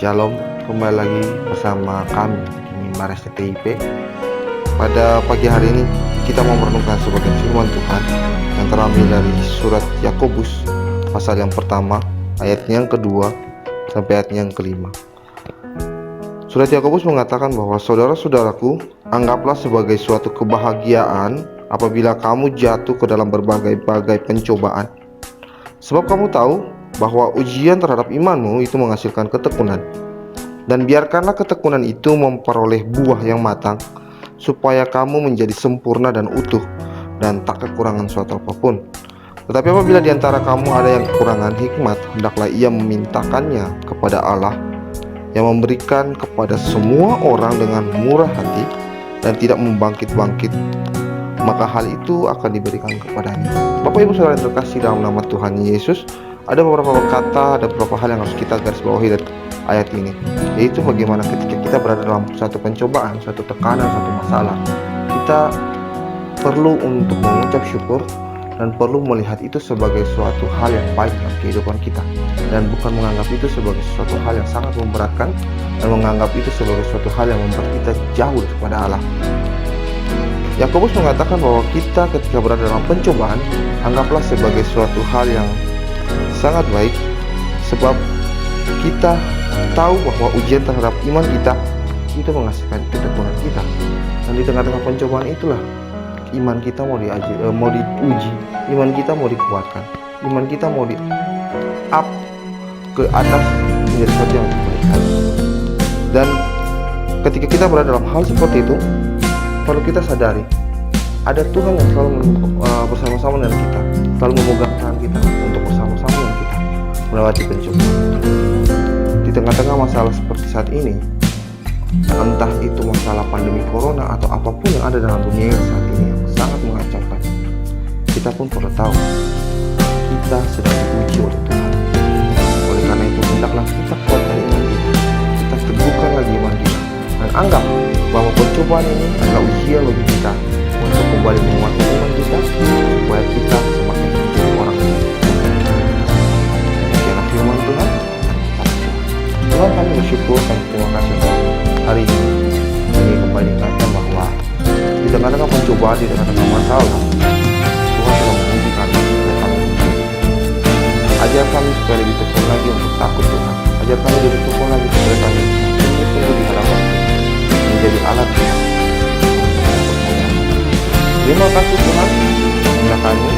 Shalom, kembali lagi bersama kami di Mares TIP. Pada pagi hari ini kita mau merenungkan sebagian firman Tuhan yang terambil dari surat Yakobus pasal yang pertama, ayatnya yang kedua sampai ayatnya yang kelima. Surat Yakobus mengatakan bahwa saudara-saudaraku, anggaplah sebagai suatu kebahagiaan apabila kamu jatuh ke dalam berbagai-bagai pencobaan. Sebab kamu tahu bahwa ujian terhadap imanmu itu menghasilkan ketekunan. Dan biarkanlah ketekunan itu memperoleh buah yang matang, supaya kamu menjadi sempurna dan utuh, dan tak kekurangan suatu apapun. Tetapi apabila di antara kamu ada yang kekurangan hikmat, hendaklah ia memintakannya kepada Allah, yang memberikan kepada semua orang dengan murah hati, dan tidak membangkit-bangkit, maka hal itu akan diberikan kepadanya. Bapak Ibu Saudara yang terkasih dalam nama Tuhan Yesus, ada beberapa kata, ada beberapa hal yang harus kita garis bawahi dari ayat ini, yaitu bagaimana ketika kita berada dalam satu pencobaan, satu tekanan, satu masalah, kita perlu untuk mengucap syukur dan perlu melihat itu sebagai suatu hal yang baik dalam kehidupan kita, dan bukan menganggap itu sebagai suatu hal yang sangat memberatkan, dan menganggap itu sebagai suatu hal yang membuat kita jauh daripada Allah. Yakobus mengatakan bahwa kita ketika berada dalam pencobaan, anggaplah sebagai suatu hal yang sangat baik, sebab kita tahu bahwa ujian terhadap iman kita itu menghasilkan ketekunan kita. Dan di tengah-tengah pencobaan itulah iman kita mau diuji, iman kita mau dikuatkan, iman kita mau di up ke atas menjadi sesuatu yang kebaikan. Dan ketika kita berada dalam hal seperti itu, perlu kita sadari ada Tuhan yang selalu bersama-sama dengan kita, selalu memegang tangan kita untuk bersama-sama dengan kita melewati pencobaan. Di tengah-tengah masalah seperti saat ini, entah itu masalah pandemi corona atau apapun yang ada dalam dunia saat ini yang sangat mengacaukan, kita pun perlu tahu kita sedang diuji oleh Tuhan. Oleh karena itu, hendaklah kita kuatkan iman kita teguhkan lagi iman kita, dan anggap bahwa pencobaan ini adalah ujian bagi kita untuk kembali menguatkan iman kita, supaya kita semakin menjadi orang yang demikianlah firman Tuhan. Tuhan, kami bersyukur dan terima kasih untuk hari ini. Kami kembali ingatkan bahwa di tengah-tengah pencobaan, di tengah-tengah masalah, Tuhan telah menguji kami supaya kami ajar kami supaya lebih tekun lagi untuk takut Tuhan. Ajar kami lebih tekun lagi supaya kami sungguh-sungguh di hadapan Tuhan, menjadi alat Tuhan. Terima kasih Tuhan, inilah kami.